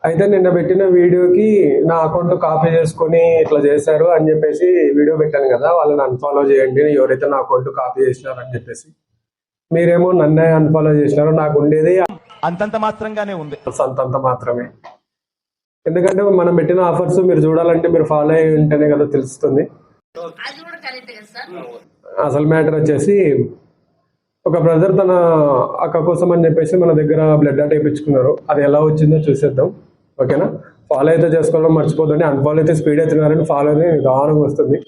అయితే నిన్న పెట్టిన వీడియోకి నా అకౌంట్ కాపీ చేసుకొని ఇట్లా చేశారు అని చెప్పేసి వీడియో పెట్టాను కదా, వాళ్ళని అన్ఫాలో చేయండి ఎవరైతే నా అకౌంట్ కాపీ చేసినారు అని చెప్పేసి. మీరేమో నన్నే అన్ఫాలో చేసినారు. నాకు ఉండేది అంతంత మాత్రంగానే ఉంది, అంతంత మాత్రమే. ఎందుకంటే మనం పెట్టిన ఆఫర్స్ మీరు చూడాలంటే మీరు ఫాలో అయ్యి ఉంటేనే కదా తెలుస్తుంది. అసలు మ్యాటర్ వచ్చేసి, ఒక బ్రదర్ తన అక్క కోసం అని చెప్పేసి మన దగ్గర బ్లడ్ డాట్ వేయించుకున్నారు. అది ఎలా వచ్చిందో చూసేద్దాం, ఓకేనా? ఫాలో అయితే చేసుకోవడం మర్చిపోతుంది. అన్ఫాలో అయితే స్పీడ్ అవుతున్నారని, ఫాలో అయితే నిదానంగా వస్తుంది.